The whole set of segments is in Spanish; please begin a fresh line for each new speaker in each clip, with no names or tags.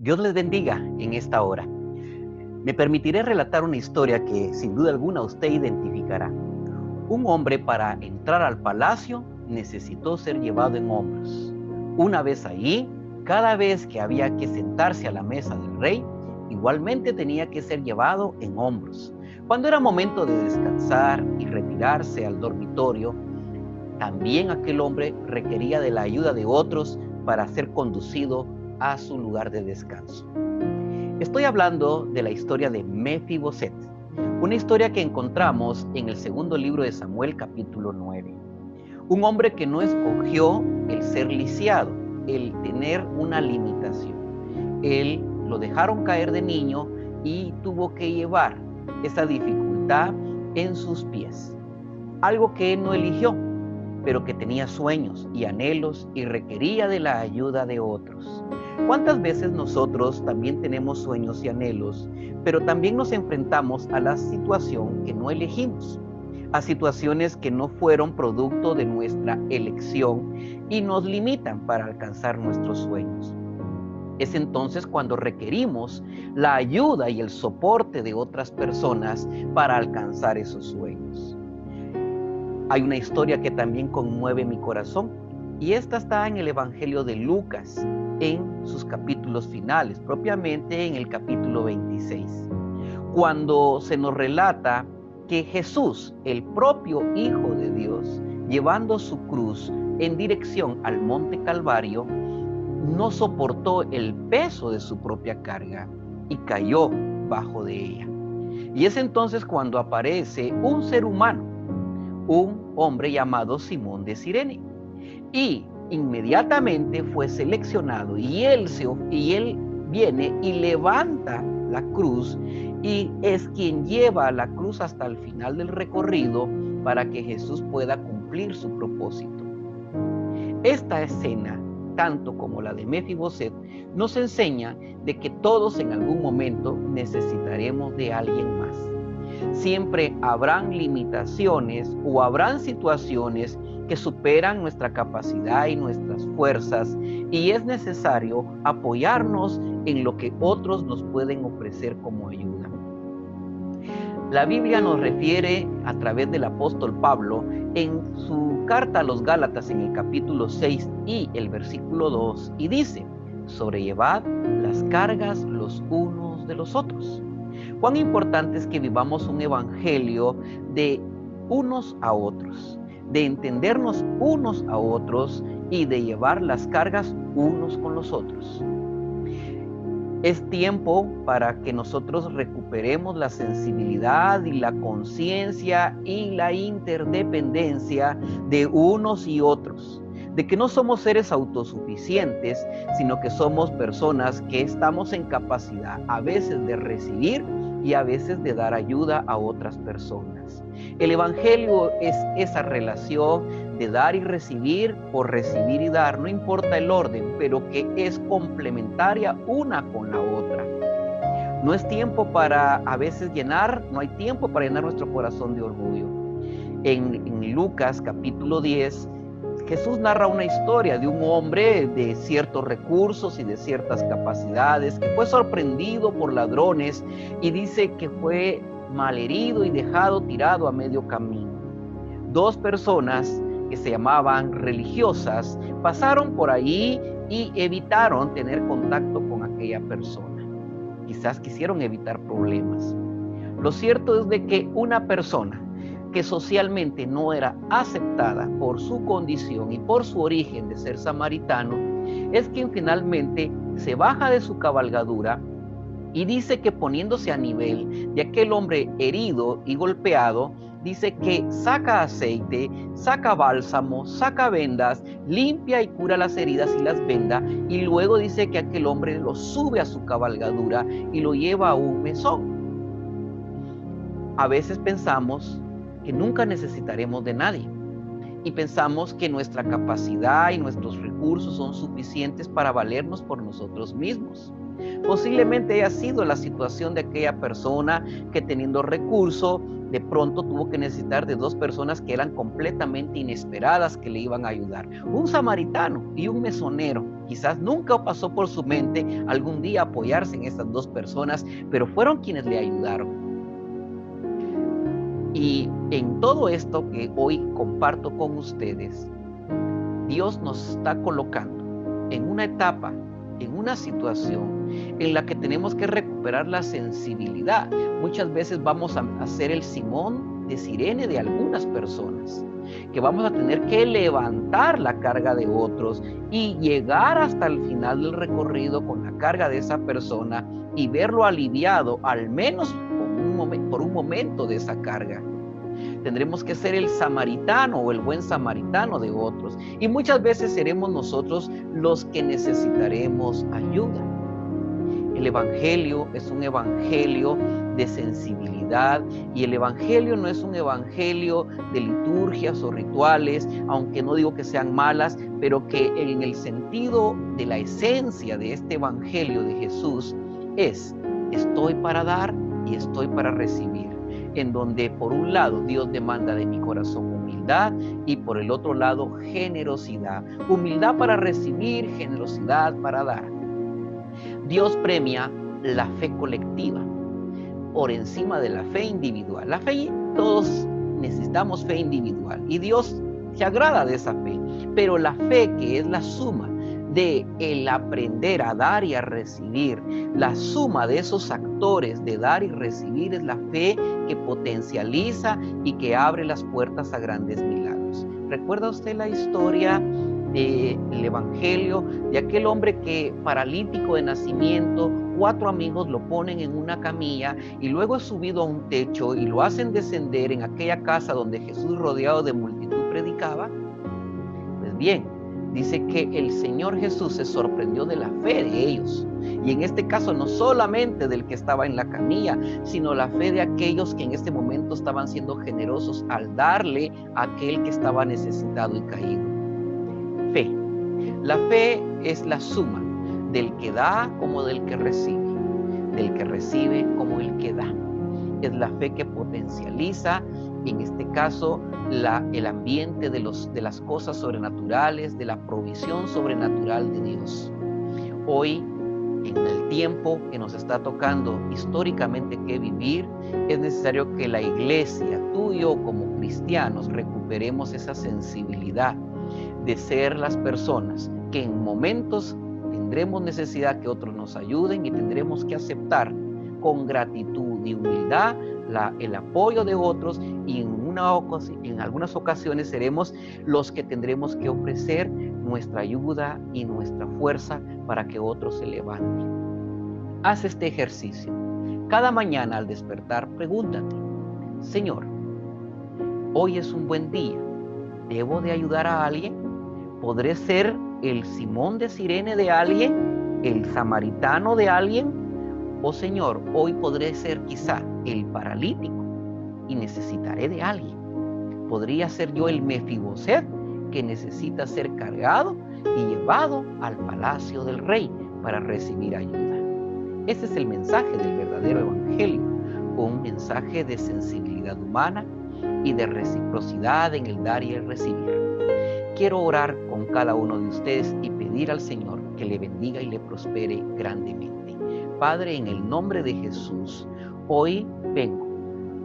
Dios les bendiga en esta hora. Me permitiré relatar una historia que sin duda alguna usted identificará. Un hombre, para entrar al palacio, necesitó ser llevado en hombros. Una vez allí, cada vez que había que sentarse a la mesa del rey, igualmente tenía que ser llevado en hombros. Cuando era momento de descansar y retirarse al dormitorio, también aquel hombre requería de la ayuda de otros para ser conducido a su lugar de descanso. Estoy hablando de la historia de Mefiboset, una historia que encontramos en el segundo libro de Samuel, capítulo 9. Un hombre que no escogió el ser lisiado, el tener una limitación. Él lo dejaron caer de niño y tuvo que llevar esa dificultad en sus pies. Algo que él no eligió, pero que tenía sueños y anhelos y requería de la ayuda de otros. ¿Cuántas veces nosotros también tenemos sueños y anhelos, pero también nos enfrentamos a la situación que no elegimos, a situaciones que no fueron producto de nuestra elección y nos limitan para alcanzar nuestros sueños? Es entonces cuando requerimos la ayuda y el soporte de otras personas para alcanzar esos sueños. Hay una historia que también conmueve mi corazón y esta está en el Evangelio de Lucas, en sus capítulos finales, propiamente en el capítulo 26, cuando se nos relata que Jesús, el propio Hijo de Dios, llevando su cruz en dirección al Monte Calvario, no soportó el peso de su propia carga y cayó bajo de ella. Y es entonces cuando aparece un ser humano, un hombre llamado Simón de Cirene, y inmediatamente fue seleccionado y él viene y levanta la cruz y es quien lleva la cruz hasta el final del recorrido para que Jesús pueda cumplir su propósito. Esta escena, tanto como la de Mefiboset, nos enseña de que todos en algún momento necesitaremos de alguien más. Siempre habrán limitaciones o habrán situaciones que superan nuestra capacidad y nuestras fuerzas y es necesario apoyarnos en lo que otros nos pueden ofrecer como ayuda. La Biblia nos refiere a través del apóstol Pablo en su carta a los Gálatas en el capítulo 6 y el versículo 2 y dice: sobrellevad las cargas los unos de los otros. Cuán importante es que vivamos un evangelio de unos a otros, de entendernos unos a otros y de llevar las cargas unos con los otros. Es tiempo para que nosotros recuperemos la sensibilidad y la conciencia y la interdependencia de unos y otros, de que no somos seres autosuficientes, sino que somos personas que estamos en capacidad a veces de recibir y a veces de dar ayuda a otras personas. El evangelio es esa relación de dar y recibir, o recibir y dar, no importa el orden, pero que es complementaria una con la otra. No es tiempo para a veces no hay tiempo para llenar nuestro corazón de orgullo. En Lucas capítulo 10, Jesús narra una historia de un hombre de ciertos recursos y de ciertas capacidades que fue sorprendido por ladrones y dice que fue malherido y dejado tirado a medio camino. Dos personas que se llamaban religiosas pasaron por ahí y evitaron tener contacto con aquella persona. Quizás quisieron evitar problemas. Lo cierto es de que una persona que socialmente no era aceptada por su condición y por su origen de ser samaritano, es quien finalmente se baja de su cabalgadura y dice que poniéndose a nivel de aquel hombre herido y golpeado, dice que saca aceite, saca bálsamo, saca vendas, limpia y cura las heridas y las venda, y luego dice que aquel hombre lo sube a su cabalgadura y lo lleva a un mesón. A veces pensamos que nunca necesitaremos de nadie y pensamos que nuestra capacidad y nuestros recursos son suficientes para valernos por nosotros mismos. Posiblemente haya sido la situación de aquella persona que, teniendo recursos, de pronto tuvo que necesitar de dos personas que eran completamente inesperadas que le iban a ayudar. Un samaritano y un mesonero. Quizás nunca pasó por su mente algún día apoyarse en estas dos personas, pero fueron quienes le ayudaron. Y en todo esto que hoy comparto con ustedes, Dios nos está colocando en una etapa, en una situación en la que tenemos que recuperar la sensibilidad. Muchas veces vamos a ser el Simón de Sirene de algunas personas, que vamos a tener que levantar la carga de otros y llegar hasta el final del recorrido con la carga de esa persona y verlo aliviado, al menos por un momento de esa carga. Tendremos que ser el samaritano o el buen samaritano de otros. Y muchas veces seremos nosotros los que necesitaremos ayuda. El evangelio es un evangelio de sensibilidad, y el evangelio no es un evangelio de liturgias o rituales, aunque no digo que sean malas, pero que en el sentido de la esencia de este evangelio de Jesús es: estoy para dar y estoy para recibir, en donde por un lado Dios demanda de mi corazón humildad y por el otro lado generosidad. Humildad para recibir, generosidad para dar. Dios premia la fe colectiva por encima de la fe individual. La fe, todos necesitamos fe individual y Dios se agrada de esa fe, pero la fe, que es la suma de el aprender a dar y a recibir, la suma de esos actores de dar y recibir, es la fe que potencializa y que abre las puertas a grandes milagros. ¿Recuerda usted la historia del evangelio de aquel hombre que, paralítico de nacimiento, 4 amigos lo ponen en una camilla y luego es subido a un techo y lo hacen descender en aquella casa donde Jesús, rodeado de multitud, predicaba? Pues bien, dice que el Señor Jesús se sorprendió de la fe de ellos, y en este caso no solamente del que estaba en la camilla, sino la fe de aquellos que en este momento estaban siendo generosos al darle a aquel que estaba necesitado y caído. Fe. La fe es la suma del que da como del que recibe como el que da. Es la fe que potencializa, en este caso, el ambiente de las cosas sobrenaturales, de la provisión sobrenatural de Dios. Hoy, en el tiempo que nos está tocando históricamente que vivir, es necesario que la iglesia, tú y yo como cristianos, recuperemos esa sensibilidad de ser las personas que en momentos tendremos necesidad que otros nos ayuden y tendremos que aceptar con gratitud y humildad el apoyo de otros, y en algunas ocasiones seremos los que tendremos que ofrecer nuestra ayuda y nuestra fuerza para que otros se levanten. Haz este ejercicio. Cada mañana al despertar, pregúntate: Señor, hoy es un buen día. ¿Debo de ayudar a alguien? ¿Podré ser el Simón de Sirene de alguien? ¿El samaritano de alguien? Oh Señor, hoy podré ser quizá el paralítico y necesitaré de alguien. Podría ser yo el Mefiboset, que necesita ser cargado y llevado al palacio del rey para recibir ayuda. Ese es el mensaje del verdadero evangelio, un mensaje de sensibilidad humana y de reciprocidad en el dar y el recibir. Quiero orar con cada uno de ustedes y pedir al Señor que le bendiga y le prospere grandemente. Padre, en el nombre de Jesús, hoy vengo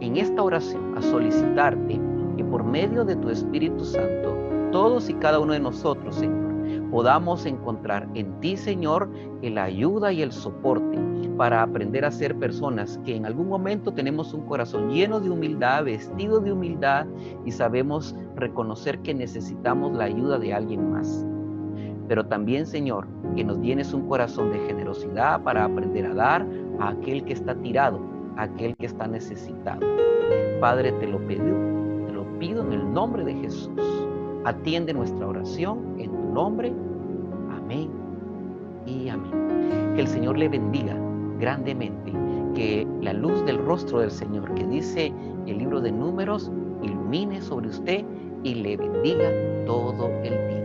en esta oración a solicitarte que por medio de tu Espíritu Santo, todos y cada uno de nosotros, Señor, podamos encontrar en ti, Señor, la ayuda y el soporte para aprender a ser personas que en algún momento tenemos un corazón lleno de humildad, vestido de humildad, y sabemos reconocer que necesitamos la ayuda de alguien más. Pero también, Señor, que nos llenes un corazón de generosidad para aprender a dar a aquel que está tirado, a aquel que está necesitado. Padre, te lo pido en el nombre de Jesús. Atiende nuestra oración en tu nombre. Amén y amén. Que el Señor le bendiga grandemente. Que la luz del rostro del Señor, que dice el libro de Números, ilumine sobre usted y le bendiga todo el día.